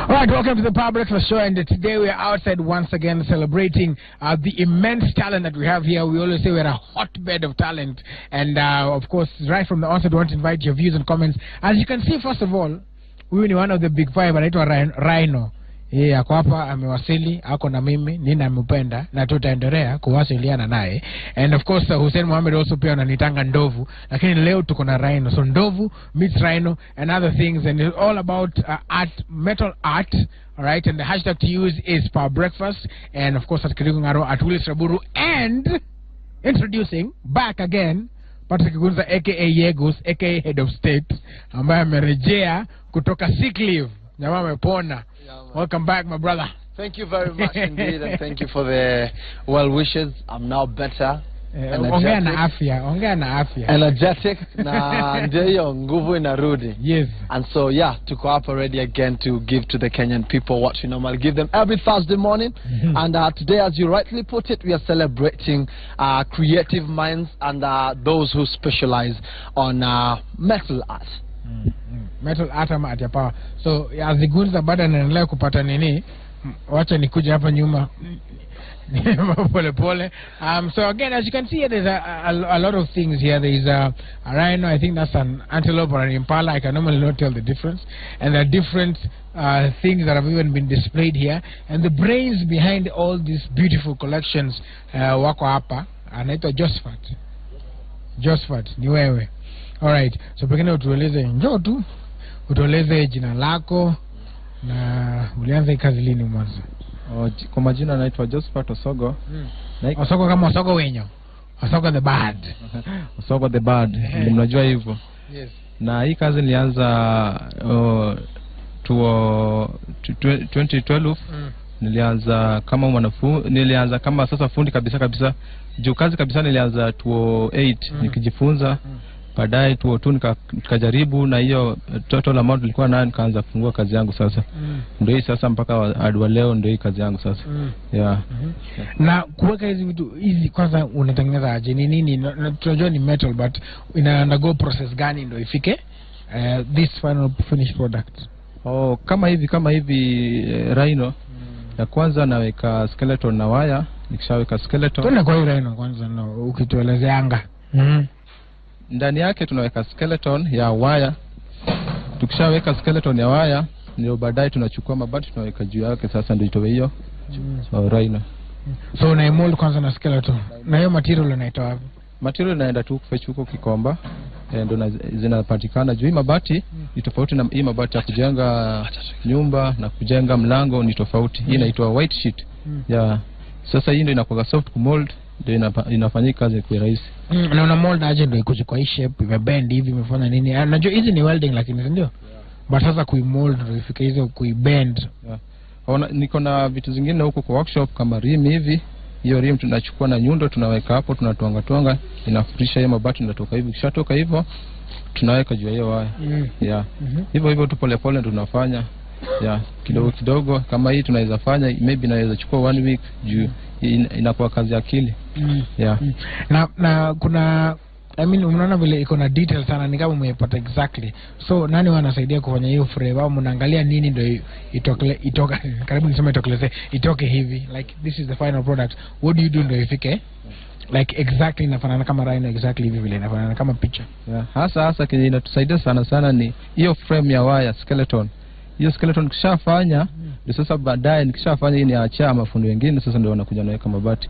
Alright, welcome to the Power Breakfast Show, and today we are outside once again celebrating the immense talent that we have here. We always say we're a hotbed of talent, and of course, right from the onset, we want to invite your views and comments. As you can see, first of all, we are one of the big five, anaitwa Rhino. Ako hapa amewasili, ako na mimi, nina mpenda, na tutaendelea kuwasiliana naye. And of course, Hussein Mohamed also pia ananitanga ndovu, lakini leo tuko na Rhino. So ndovu meets Rhino and other things, and it's all about art, metal art. Alright, and the hashtag to use is Power Breakfast, and of course at Kirigungaro, at Willis Raburu, and introducing back again Patrick Gunza aka Yegos aka Head of State, ambaye amerejea kutoka sick leave. Jamaa amepona. Welcome back, my brother. Thank you very much indeed, and thank you for the well wishes. I'm now better. Ongea na afya. Energetic na ndio nguvu inarudi. Yes. And so yeah, tuko hapa ready again to give to the Kenyan people what we normally give them every Thursday morning. And today, as you rightly put it, we are celebrating creative minds and those who specialize on metal art. Metal art ama art ya power. So azigunza bado naendelea kupata nini, wacha nikuja hapa nyuma pole pole. So again, as you can see, there's a lot of things here. There's a rhino, I think that's an antelope or an impala. I can normally not tell the difference. And there are different things that have even been displayed here. And the brains behind all these beautiful collections wako hapa anaitwa Josephat ni wewe. Alright, so pengine utueleze, njoo tu utueleze jina lako na ulianza kazi lini mwanzo? Kwa majina naitwa Josephat Osogo. Osogo kama Osogo wenyo. Osogo the bad. Osogo the bad. Mnajua hivyo. Yes. Na hii kazi nilianza 2012. Nilianza kama mwanafunzi, nilianza kama sasa fundi kabisa. Juu kazi kabisa nilianza 2008 nikijifunza. Baadaye 2002 nikajaribu, na hiyo total amount nilikuwa nayo nikaanza kufungua kazi yangu sasa. Ndio hii sasa mpaka hadi leo ndio hii kazi yangu sasa. Yeah. Na kuweka hizi vitu hizi kwanza unatengeneza aje? Ni nini? Tunajua ni metal, but ina undergo process gani ndio ifike this final finished product? Kama hivi Rhino. Ya kwanza naweka skeleton na wire. Nikishaweka skeleton, tuone kwa Rhino kwanza na ukituelezea anga. Ndani yake tunaweka skeleton ya wire. Tukishaweka skeleton ya wire, ndio baadaye tunachukua mabati tunaweka juu yake, sasa ndio itowe hiyo. So Rhino. So na mold kwanza na skeleton. Na hiyo material inaitwa wapi? Material inaenda tu kufetch huko Kikomba. Ndio zinapatikana juu. Hii mabati ni tofauti na hii mabati ya kujenga nyumba na kujenga mlango, ni tofauti. Hii inaitwa white sheet. Yeah. Sasa hii ndio inakuwa soft ku mold, ndio inafanyika kazi kwa rahisi. Na una mold aje ndio ikuje kwa hii shape, imebend hivi, imefanya nini? Najua hizi ni welding lakini ndio. But sasa kuimold ndio ifike hizo kuibend. Niko na vitu zingine huko kwa workshop kama rim hivi. Hiyo rim tunachukua na nyundo tunaweka hapo, tunatwanga inafurisha hiyo mabati, inatoka hivi. Kishatoka hivyo tunaweka juu hiyo waya. Yeah. Hivyo tu pole pole tunafanya. Yeah, kidogo kama hii tunaweza fanya, maybe naweza chukua 1 week juu inakuwa kazi ya akili. Yeah. Na kuna unaona vile iko na detail sana, ni kama umepata exactly. So nani wanasaidia kufanya hiyo frame, au mnaangalia nini ndio itoka karibu niseme itoke hivi, like this is the final product, what do you do ndio ifike like exactly inafanana kama Rhino, exactly hivi vile inafanana kama picha? Yeah. Hasa kile inatusaidia sana ni hiyo frame ya wire skeleton. Hiyo skeleton kishafanya, ndio sasa baadaye nikishafanya hii ni acha mafundi wengine, sasa ndio wanakuja naweka mabati.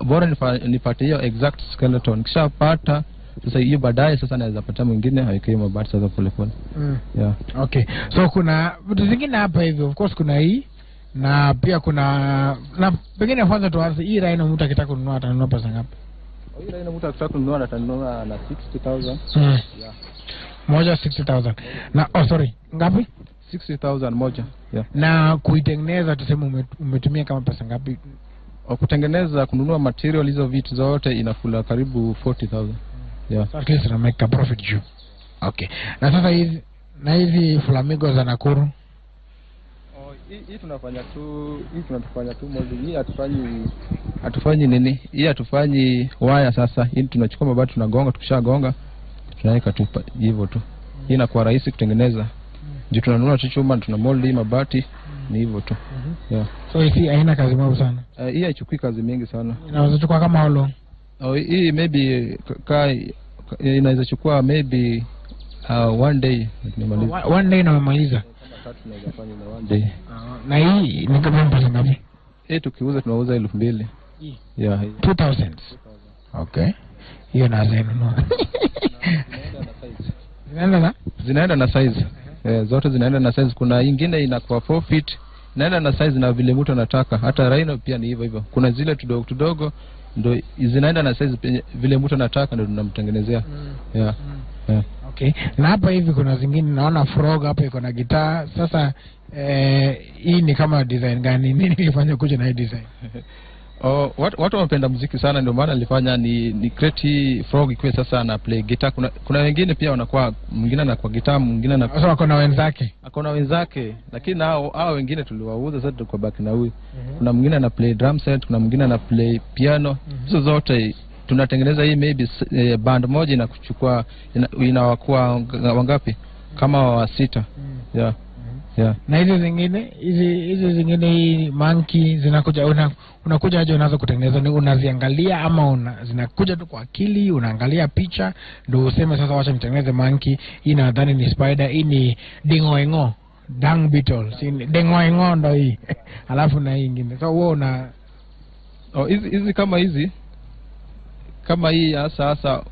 Bora nipate hiyo exact skeleton. Kishapata sasa hiyo baadaye sasa naweza pata mwingine aweke mabati sasa pole pole. Yeah. Okay. So kuna vitu zingine hapa hivi, of course kuna hii na pia kuna na pengine kwanza tuanze hii Rhino, mtu akitaka kununua atanunua pesa ngapi? Hii Rhino mtu akitaka kununua atanunua na 60,000. Yeah. Moja 60,000. Na sorry, ngapi? 60,000 moja. Yeah. Na kuitengeneza tuseme umetumia kama pesa ngapi? Kutengeneza, kununua material hizo vitu zote inakula karibu 40,000. Yeah. So at least na make a profit juu. Okay. Na sasa hizi flamingos za Nakuru? Hii tunafanya tu molding. Hii hatufanyi nini? Hii hatufanyi wire sasa. Hii tunachukua mabati tunagonga, tukishagonga tunaweka tu hivyo tu. Hii inakuwa rahisi kutengeneza. Juu tunanunua chuma, tuna mold hii mabati, ni hivyo tu. Yeah. So hii haina kazi mob sana. Hii haichukui kazi mingi sana. Inaweza chukua kama how long? Hii maybe inaweza chukua maybe one day nimaliza. One day na umemaliza. Kama 3 tunaweza fanya na one day. Na hii ni kama pesa ngapi? Hii tukiuza tunauza 2,000. Yeah. 2,000. Okay. Hiyo na zenu. Zinaenda na size. Zote zinaenda na size. Kuna nyingine inakuwa 4 feet. Inaenda na size na vile mtu anataka. Hata rhino pia ni hivyo hivyo. Kuna zile tudogo ndo zinaenda na size vile mtu anataka ndo tunamtengenezea. Yeah. Okay. Na hapa hivi kuna zingine naona frog hapa iko na gitaa. Sasa hii ni kama design gani? Nini ilifanya kuja na hii design? Watu wanapenda muziki sana, ndio maana nilifanya ni create frog ikiwe sasa ana play guitar. Kuna wengine pia wanakuwa mwingine anakuwa guitar, mwingine na sasa wako na wenzake. Akona wenzake, lakini hao wengine tuliwauza sasa kwa baki na huyu. Kuna mwingine ana play drum set, kuna mwingine ana play piano. Hizo zote tunatengeneza hii maybe band moja inakuchukua inawakuwa wangapi? Kama wa 6. Yeah. Yeah. Na hizi zingine hii monkey zinakuja unakuja aje unaanza kutengeneza? Ni unaziangalia ama zinakuja tu kwa akili, unaangalia picha ndio useme sasa wacha nitengeneze monkey? Hii nadhani ni spider, hii ni dingoengo, dung beetle. Si dingoengo ndio hii. Alafu na hii nyingine. So wewe una hizi kama hii sasa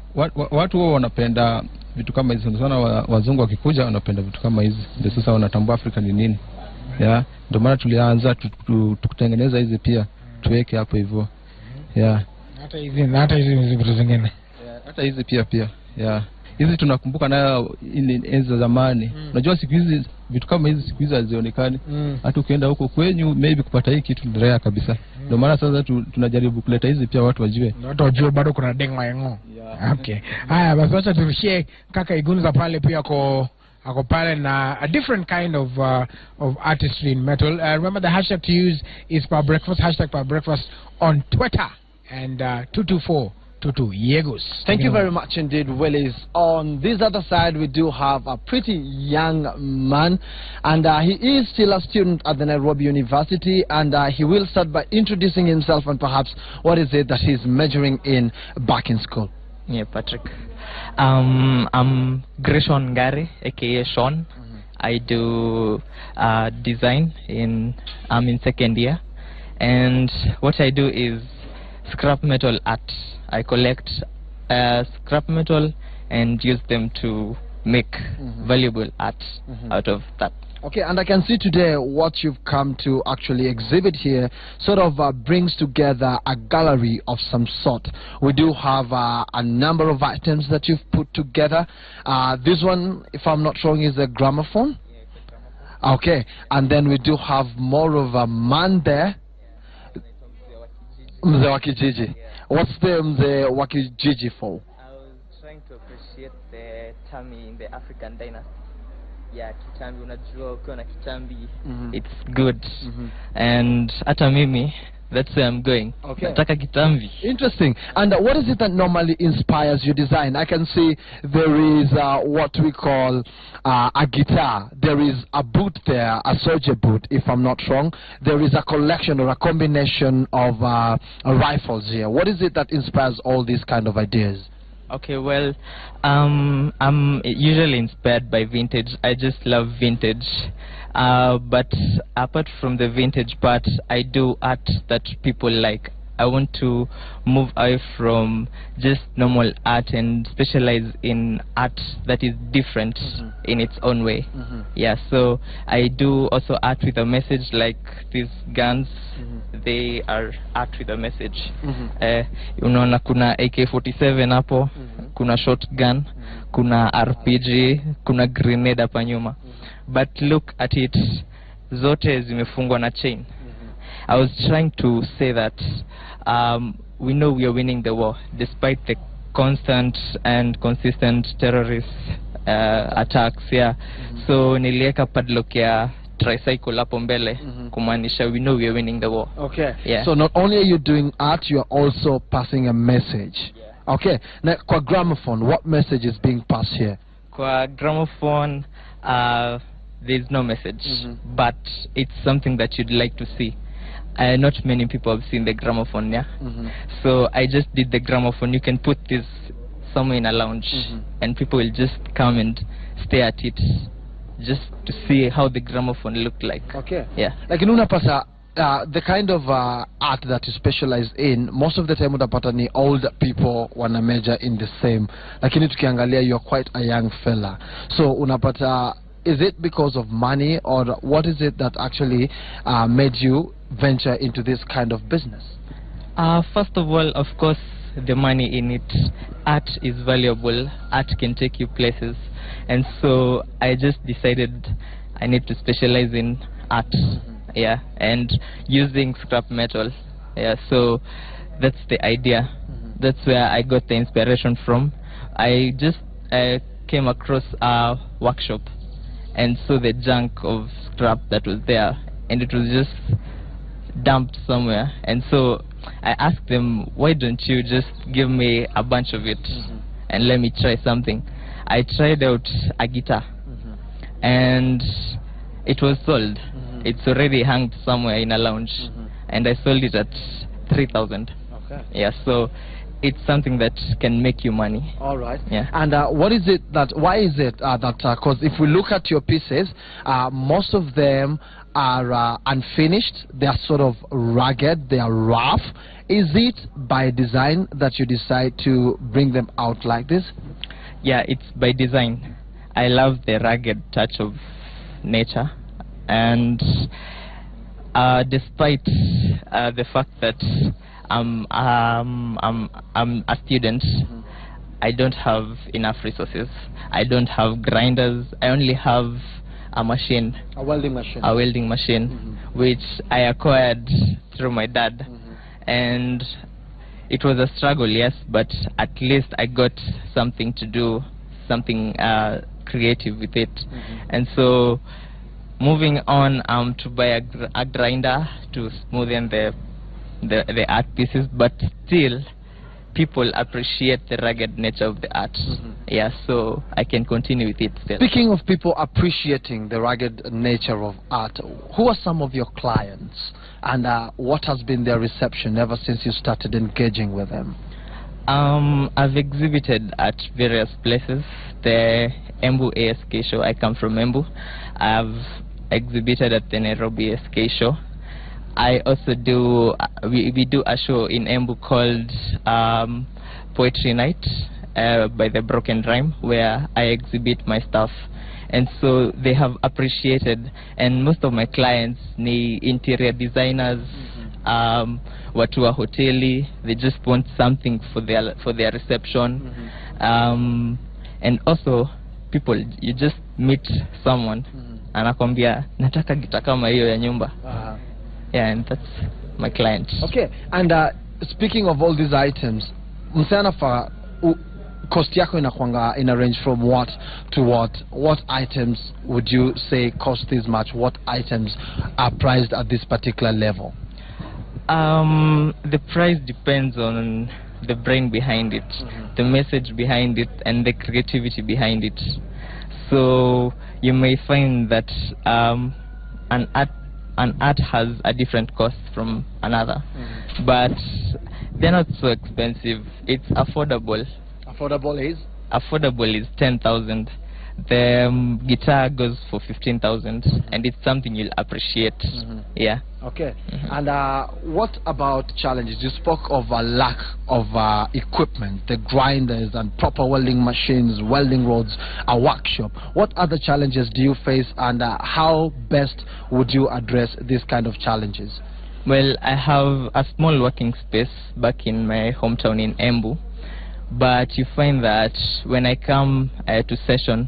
watu wao wanapenda vitu kama hizi sana. Wazungu wakikuja wanapenda vitu kama hizi, ndio sasa wanatambua Afrika ni nini. Yeah, ndio maana tulianza tukutengeneza hizi pia tuweke hapo hivyo. Yeah, hata hizi vitu zingine. Hata hizi pia. Yeah, hizi tunakumbuka nayo enzi za zamani. Unajua siku hizi vitu kama hizi siku hizi hazionekani. Hata ukienda huko kwenyu maybe kupata hii kitu ni rare kabisa. Ndio maana sasa tunajaribu kuleta hizi pia watu wajue. Watu wajue bado kuna dengoengo. Yeah. Okay. Haya basi acha turushie kaka Igunza pale pia ako pale na a different kind of artistry in metal. Remember the hashtag to use is #PowerBreakfast, #PowerBreakfast on Twitter and 22422 Yegos. Thank you very much indeed, Willis. On this other side, we do have a pretty young man, and he is still a student at the Nairobi University, and he will start by introducing himself and perhaps what is it that he's majoring in back in school. Yeah, Patrick. I'm Greshon Ngare, aka Sean. I do design I'm in second year, and what I do is scrap metal art. I collect scrap metal and use them to make valuable art out of that. Okay, and I can see today what you've come to actually exhibit here sort of brings together a gallery of some sort. We do have a number of items that you've put together. This one, if I'm not wrong, is a gramophone. Yeah, it's a gramophone. Okay, and then we do have more of a man there. Mzee wa kijiji. What's the Mzee wa kijiji for? I was trying to appreciate the Tami in the African dynasty. Yeah, kitambi, unajua ukiwa na kitambi, it's good. And hata mimi, that's where I'm going. Okay. Nataka kitambi. Interesting. And what is it that normally inspires your design? I can see there is what we call a guitar. There is a boot there, a soldier boot, if I'm not wrong. There is a collection or a combination of rifles here. What is it that inspires all these kind of ideas? Okay, well, I'm usually inspired by vintage. I just love vintage. But apart from the vintage part, I do art that people like. I want to move away from just normal art and specialize in art that is different in its own way. Yeah, so I do also art with a message, like these guns. They are art with a message. Unaona kuna AK-47 hapo, kuna shotgun, kuna RPG, kuna grenade hapa nyuma. But look at it, zote zimefungwa na chain. I was trying to say that we know we are winning the war despite the constant and consistent terrorist attacks. Yeah. So nilieka padlock ya tricycle hapo mbele kumaanisha we know we are winning the war. Okay. Yeah. So not only are you doing art, you are also passing a message. Yeah. Okay. Now, kwa gramophone, what message is being passed here? Kwa gramophone, there's no message, but it's something that you'd like to see. Not many people have seen the gramophone, yeah. So I just did the gramophone. You can put this somewhere in a lounge, and people will just come and stare at it, just to see how the gramophone looked like. Okay. Yeah. Like in Unapasa, the kind of art that you specialize in, most of the time utapata ni old people wana major in the same. Lakini tukiangalia, you're quite a young fella. So unapata, is it because of money, or what is it that actually made you venture into this kind of business? First of all, of course, the money in it. Art is valuable. Art can take you places. And so I just decided I need to specialize in art. Yeah, and using scrap metal. Yeah, so that's the idea. That's where I got the inspiration from. I just came across a workshop and saw the junk of scrap that was there, and it was just dumped somewhere. And so I asked them, why don't you just give me a bunch of it and let me try something. I tried out a guitar, and it was sold. It's already hung somewhere in a lounge, and I sold it at 3,000. Okay. Yeah, so it's something that can make you money. All right. Yeah. And what is it that, why is it that, because if we look at your pieces, most of them are unfinished, they are sort of rugged, they are rough. Is it by design that you decide to bring them out like this? Yeah, it's by design. I love the rugged touch of nature, and despite the fact that I'm a student, I don't have enough resources. I don't have grinders. I only have a machine. A welding machine. A welding machine, which I acquired through my dad. And it was a struggle, yes, but at least I got something to do, something creative with it. And so moving on to buy a grinder to smoothen the art pieces, but still people appreciate the rugged nature of the art. Yeah, so I can continue with it still. Speaking of people appreciating the rugged nature of art, who are some of your clients, and what has been their reception ever since you started engaging with them? I've exhibited at various places. The Embu ASK show, I come from Embu. I've exhibited at the Nairobi ASK show. I also do, we do a show in Embu called Poetry Night by the Broken Rhyme, where I exhibit my stuff. And so they have appreciated, and most of my clients, ni interior designers, watu wa hoteli, they just want something for their reception. And also people, you just meet someone, anakwambia nataka gita kama hiyo ya nyumba. Yeah, and that's my clients. Okay, and speaking of all these items, msana fa cost yako inakwanga in a range from what to what? What items would you say cost this much? What items are priced at this particular level? The price depends on the brain behind it, the message behind it, and the creativity behind it. So you may find that an art has a different cost from another, but they're not so expensive. It's affordable. Affordable is 10,000. The guitar goes for 15,000, and it's something you'll appreciate. Yeah. Okay. And what about challenges? You spoke of a lack of equipment, the grinders and proper welding machines, welding rods, a workshop. What other challenges do you face, and how best would you address these kind of challenges? Well, I have a small working space back in my hometown in Embu, but you find that when I come to session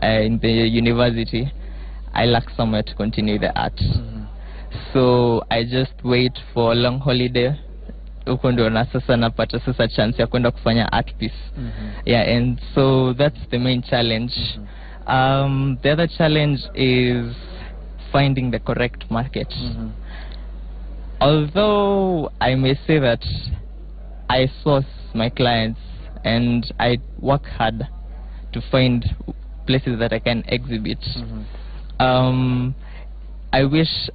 in the university, I lack somewhere to continue the art. So I just wait for a long holiday. Huko ndo na sasa napata sasa chance ya kwenda kufanya art piece. Yeah, and so that's the main challenge. The other challenge is finding the correct market. Although I may say that I source my clients and I work hard to find places that I can exhibit, I wish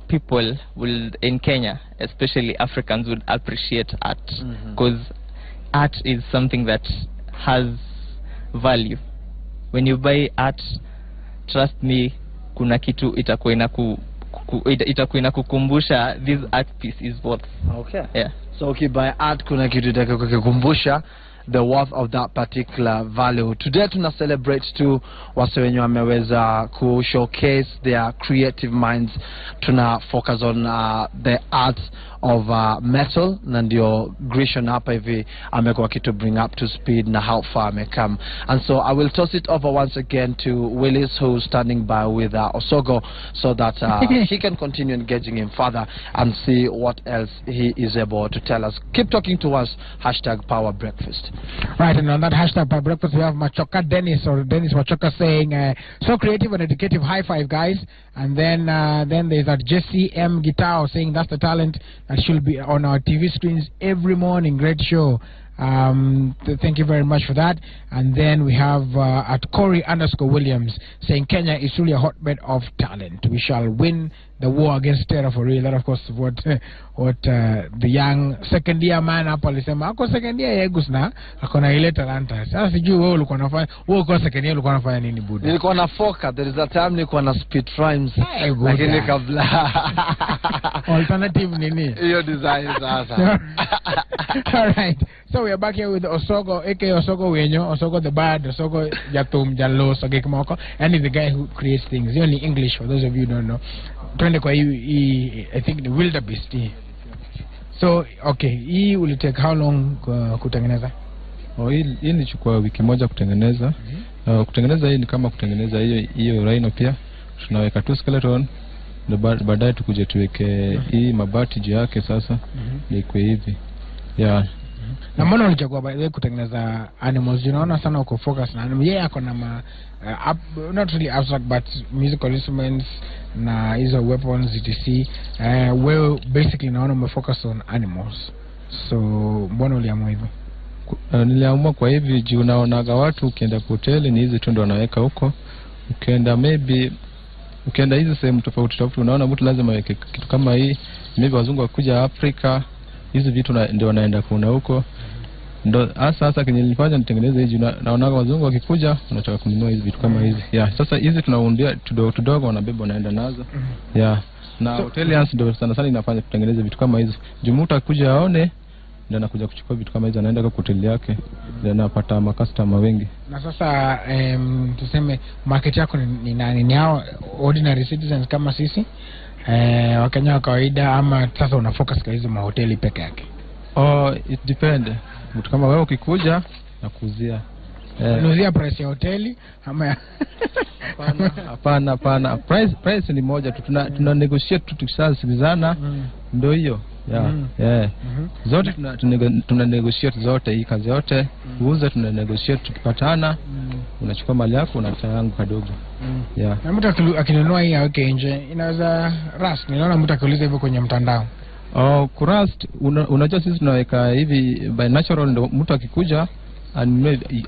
people will in Kenya, especially Africans, would appreciate art, because art is something that has value. When you buy art, trust me, kuna kitu itakuwa inakukumbusha this art piece is worth. Okay. Yeah. So buy art, kuna kitu itakukumbusha the worth of that particular value. Today tuna celebrate tu wase wenye wameweza ku showcase their creative minds. Tuna focus on the art of metal, na ndio Grishon hapa hivi amekuwa kitu bring up to speed na how far amecome. And so I will toss it over once again to Willis, who's standing by with Osogo, so that he can continue engaging him further and see what else he is able to tell us. Keep talking to us, #PowerBreakfast. Right, and on that #PowerBreakfast we have Machoka Dennis Machoka saying, so creative and educative, high five guys. And then there's that Jesse M. Guitar saying that's the talent that should be on our TV screens every morning. Great show. Thank you very much for that. And then we have at Corey_Williams saying Kenya is truly a hotbed of talent. We shall win the war against terror for real. That of course what the young second year man hapo alisema ako second year yegus na akona ile talanta. Sasa sijui wewe ulikuwa unafanya uko second year ulikuwa unafanya nini buda? Nilikuwa na foka, there is a time nilikuwa na spit rhymes lakini kabla alternative nini hiyo design sasa. All right, so we are back here with Osogo, aka Osogo Wenyo, Osogo the Bad, Osogo Jatum Jallo Sagekmoko, and he's the guy who creates things. He's only English for those of you who don't know. Twende kwa hii I think the wildebeest. So okay, hii will take how long kutengeneza? Hii ilichukua wiki moja kutengeneza. Kutengeneza hii ni kama kutengeneza hiyo rhino pia. Tunaweka tu skeleton, baadaye tukuje tuweke hii mabati juu yake sasa. Iko hivi. Yeah. Na mbona ulichagua baadaye kutengeneza animals? Unaona sana uko focus na animals. Yeye ako na not really abstract but musical instruments na hizo weapons etc. Wewe basically naona umefocus on animals. So mbona uliamua hivyo? Niliamua kwa hivi juu unaonaga watu ukienda hoteli ni hizi tu ndo wanaweka huko. Ukienda hizi sehemu tofauti unaona mtu lazima aweke kitu kama hii. Maybe wazungu wakuja Afrika, hizi vitu ndio wanaenda kuna huko. Ndo sasa kenye nilifanya nitengeneze hizi, naona wazungu wakikuja wanataka kununua hizi vitu kama hizi. Yeah, sasa hizi tunaundia tudogo wanabeba wanaenda nazo. Yeah. Na hotelians ndio sana inafanya kutengeneza vitu kama hizi. Jumuta kuja aone ndio anakuja kuchukua vitu kama hizo, anaenda kwa hoteli yake ndio anapata customer wengi. Na sasa tuseme market yako ni nani? Ni hao ordinary citizens kama sisi? Wakenya wa kawaida, ama sasa una focus kwa hizo mahoteli peke yake? It depend. Mtu kama wewe ukikuja na kuuzia unuzia price ya hoteli ama hapana, price ni moja tu. Tuna negotiate tu tukishasikizana ndio hiyo. Yeah. Zote tuna negotiate zote, hii kazi yote uuze tuna negotiate, tukipatana unachukua mali yako unatoa yangu kadogo. Yeah. Na mtu akinunua hii aweke nje inaweza rust. Niliona mtu akiuliza hivyo kwenye mtandao. Kurust unajua sisi tunaweka hivi by natural, ndio mtu akikuja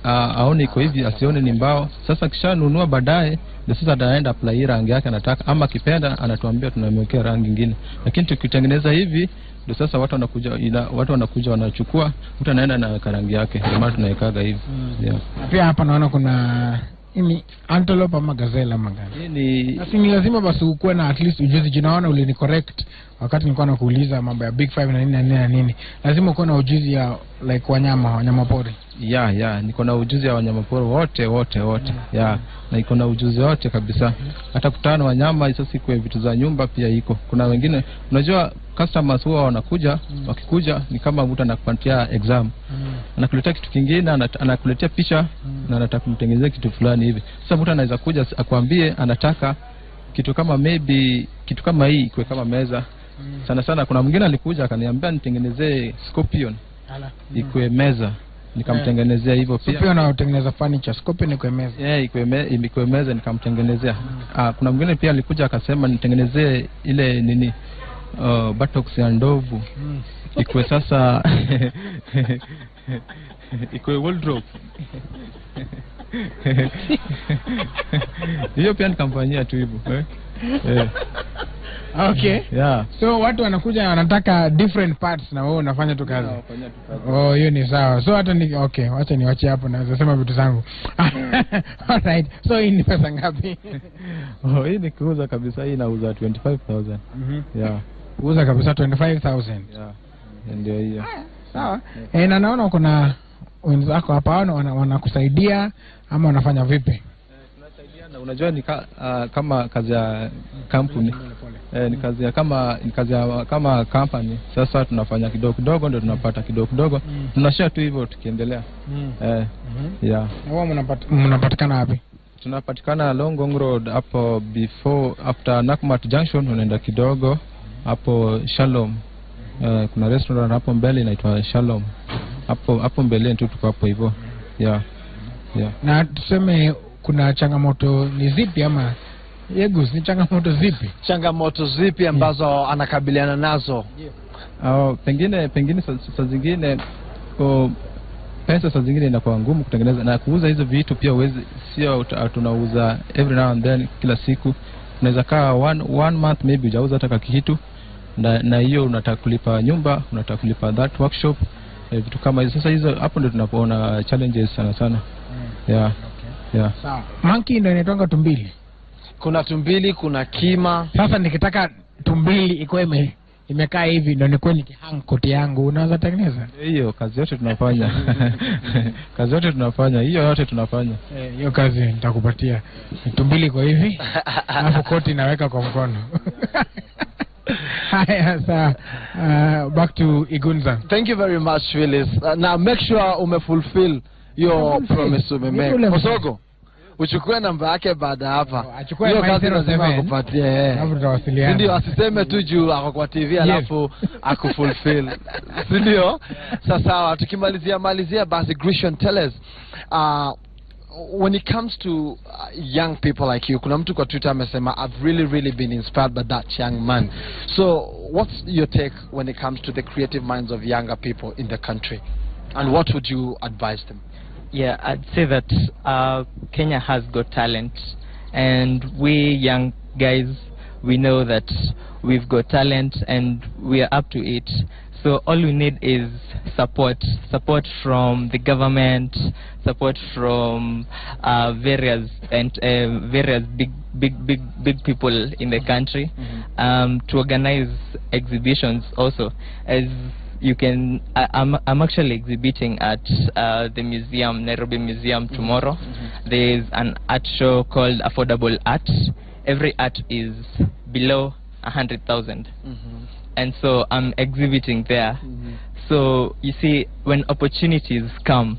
aone iko hivi, asione ni mbao. Sasa kisha nunua baadaye ndio sasa ataenda apply rangi yake anataka, ama kipenda anatuambia tunamwekea rangi nyingine. Lakini tukitengeneza hivi ndio sasa watu wanakuja wanachukua, mtu anaenda na rangi yake, ndio maana tunawekaga hivi. Yeah. Pia hapa naona kuna ini antelope ama gazelle ama gani. Basi ni lazima basi ukuwe na at least ujuzi. Jinaona ulini correct wakati nilikuwa nakuuliza mambo ya big five na nini. Lazima ukuwe na ujuzi ya like wanyama pori. Yeah, niko na ujuzi ya wanyama pori wote. Yeah, na iko na ujuzi wote kabisa. Hata kutana wanyama sasa kwa vitu za nyumba pia iko. Kuna wengine unajua customers huwa wanakuja, wakikuja ni kama mtu anakupatia exam. Anakuletea kitu kingine, anakuletea picha na anataka kumtengenezea kitu fulani hivi. Sasa mtu anaweza kuja akwambie anataka kitu kama maybe kitu kama hii kwa kama meza. Sana kuna mwingine alikuja akaniambia nitengenezee scorpion. Ikwe meza. Nikamtengenezea hivyo pia. Scorpion na utengeneza furniture, scorpion ni kwa meza. Yeah, ikwe meza nikamtengenezea. Kuna mwingine pia alikuja akasema nitengenezee ile nini buttocks ya ndovu. Ikwe sasa ikwe wardrobe. Hiyo pia nikamfanyia tu hivyo. Okay. Yeah. So watu wanakuja wanataka different parts na wewe unafanya tu kazi. Oh, hiyo ni sawa. So hata ni okay, wacha niwache hapo naweza sema vitu zangu. Alright. So hii ni pesa ngapi? Hii ni kuuza kabisa, hii nauza 25,000. Yeah. Kuuza kabisa 25,000. Yeah. Ndio hiyo. Sawa. Na naona kuna wenzako hapa wanakusaidia ama wanafanya vipi? Tunasaidiana. Unajua ni kama kazi ya kampuni. Ni kazi ya kama company. Sasa tunafanya kidogo kidogo ndio tunapata kidogo kidogo. Tunashare tu hivyo tukiendelea. Yeah. Na wao mnapatikana wapi? Tunapatikana Longong Road hapo after Nakumatt Junction unaenda kidogo hapo Shalom. Kuna restaurant hapo mbele inaitwa Shalom. Hapo mbele tu tuko hapo hivyo. Yeah. Na tuseme kuna changamoto ni zipi ama Yegus ni changamoto zipi? Changamoto zipi ambazo anakabiliana nazo? Pengine saa zingine pesa saa zingine inakuwa ngumu kutengeneza na kuuza hizo vitu pia sio tunauza every now and then kila siku. Unaweza kaa one month maybe hujauza hata kitu na hiyo unataka kulipa nyumba, unataka kulipa that workshop, vitu kama hizo. Sasa hizo hapo ndio tunapoona challenges sana. Yeah. Yeah. Sawa. Monkey ndio inaitwa tumbili. Kuna tumbili, kuna kima. Sasa nikitaka tumbili iko imekaa hivi ndio nikuwe nikihang koti yangu, unaweza tengeneza? Hiyo kazi yote tunafanya. Kazi yote tunafanya. Hiyo yote tunafanya. Hiyo kazi nitakupatia. Tumbili iko hivi. Alafu koti naweka kwa mkono. Back to Igunza. Thank you very much, Willis. Now make sure fulfill your promise umemake. Osogo, uchukue namba yake baada hapa. Hiyo kazi lazima akupatie. Hapo tutawasiliana. Ndio asiseme tu juu ako kwa TV alafu akufulfill. Ndio? Sasa tukimalizia basi Grishon, tell us when it comes to young people like you, kuna mtu kwa Twitter amesema I've really been inspired by that young man. So what's your take when it comes to the creative minds of younger people in the country, and what would you advise them? Yeah, I'd say that Kenya has got talent, and we young guys, we know that we've got talent and we are up to it. So all we need is support from the government, support from various big people in the country, to organize exhibitions also. As you can, I'm actually exhibiting at the museum, Nairobi Museum, tomorrow. There's an art show called Affordable Art. Every art is below 100,000. And so I'm exhibiting there. So you see, when opportunities come,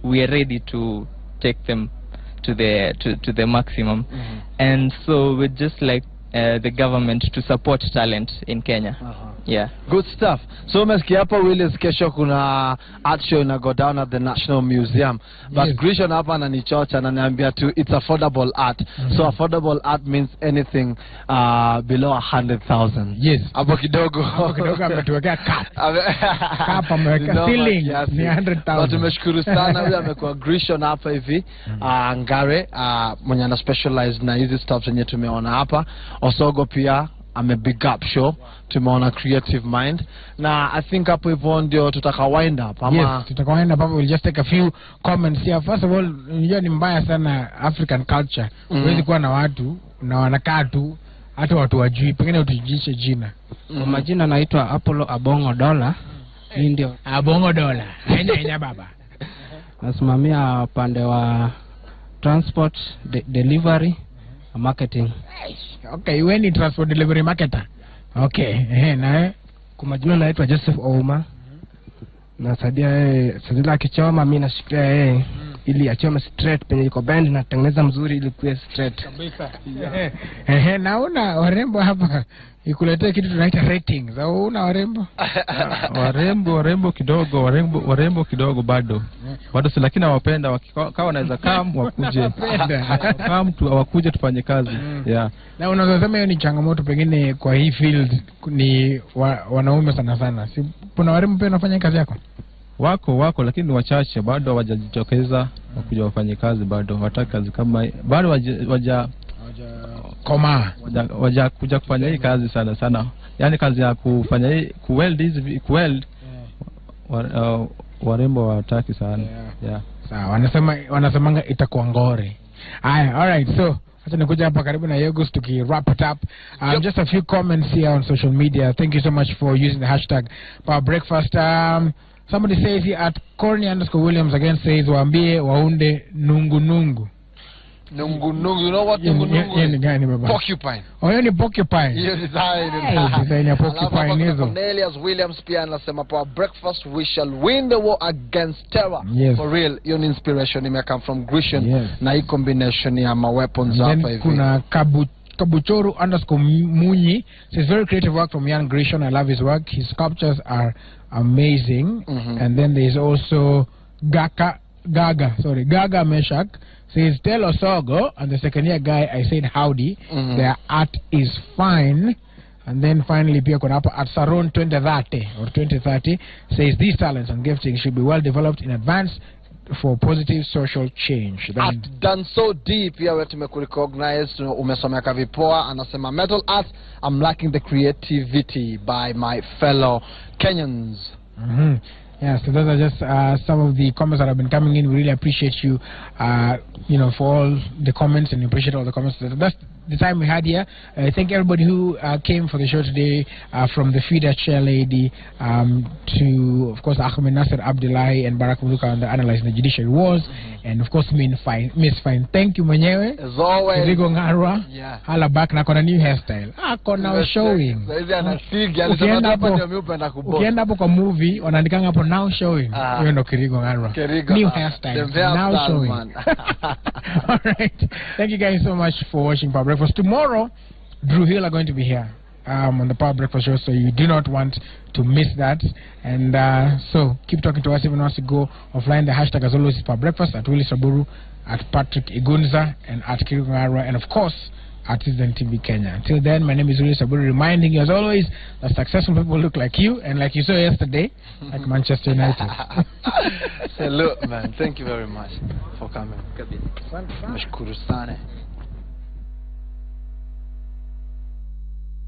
we are ready to take them to the maximum. And so we'd just like the government to support talent in Kenya. Yeah. Good stuff. So umesikia hapo Willis, kesho kuna art show ina go down at the National Museum. But Grishon hapa ananichocha na ananiambia tu it's affordable art. So affordable art means anything below 100,000. Yes. Hapo kidogo ametuwekea cap. Cap ameweka ceiling ni 100,000. Tumeshukuru sana huyu amekuwa Grishon hapa hivi. Ngare mwenye ana specialize na hizi stuff zenye tumeona hapa. Osogo pia big up show, tumeona creative mind, na I think hapo hivyo ndio tutaka wind up ama. Yes, tutaka wind up. We'll just take a few comments here. First of all, unajua ni mbaya sana African culture. Huwezi kuwa na watu na wanakaa tu hata watu wajui, pengine utujishe jina. Kwa majina naitwa Apollo Abongo Dola. Hii ndio Abongo Dola. Enya baba. Nasimamia pande wa transport, delivery, marketing. Okay, wewe ni transport delivery marketer. Okay, na kwa majina naitwa Joseph Ouma. Nasaidia Sadila Kichoma, mimi nashikilia ili achome straight penye iko bend na tengeneza mzuri ili kuwe straight kabisa. Naona warembo hapa ikuletee kitu tunaita ratings au una warembo? warembo kidogo bado si, lakini nawapenda kama wanaweza wakuje tufanye kazi. Na unaweza hiyo ni changamoto pengine kwa hii field ni wanaume sana. Si kuna warembo pia wanafanya kazi yako? Wako lakini ni wachache, bado hawajajitokeza wakuja wafanye kazi, bado wataka kazi kama bado waja kuja kufanya hii kazi sana. Yani kazi ya kufanya hii kuweld warembo wataki sana. Sawa, wanasemanga itakuwa ngore. Alright, so acha nikuja hapa karibu na Yegos tuki wrap it up. Just a few comments here on social media. Thank you so much for using the hashtag Power Breakfast. Somebody says here at Corny_Williams again says waambie waunde nungu. Nungu, you know what nungu is? Porcupine. Hiyo ni porcupine. Hiyo design ya porcupine hizo. Cornelius Williams pia anasema Power Breakfast, we shall win the war against terror. For real, hiyo ni inspiration imekam from Grecian na hii combination ya ma weapons hapa hivi. Kuna Kabuchoru_Munyi says very creative work from young Grecian. I love his work. His sculptures are amazing. And then there is also Gaga Meshak says tell Osogo and the second year guy I said howdy. Their art is fine. And then finally pia kuna hapa at Saron 2030 says these talents and gifting should be well developed in advance for positive social change. At done so deep here we tumekurecognize umesomeka vipoa. Anasema metal art, I'm lacking the creativity by my fellow Kenyans. Yeah, so those are just some of the comments that have been coming in. We really appreciate you, for all the comments, and appreciate all the comments. That's the time we had here. Thank everybody who came for the show today, from the feeder chair lady to, of course, Ahmed Nasser Abdullahi and Barack Muluka on the analyzing the judiciary wars, and of course, Miss Fine. Thank you, mwenyewe. As always. Rigo Ngarwa. Hala back na kona new hairstyle. Kona showing. Ukienda hapo kwa movie, wanaandikanga hapo now showing. Hiyo ndo Kirigo Ngarwa. New hairstyle. Now showing. All right. Thank you guys so much for watching Power Breakfast. Tomorrow, Drew Hill are going to be here on the Power Breakfast show, so you do not want to miss that. And so keep talking to us even once you go offline. The hashtag as always is Power Breakfast, at Willis Saburu, at Patrick Igunza, and at Kirigo Ngarwa, and of course at Citizen TV Kenya. Until then, my name is Willis Saburu, reminding you as always that successful people look like you, and like you saw yesterday, like Manchester United. Salute, man. Thank you very much for coming. Mashkuru sana.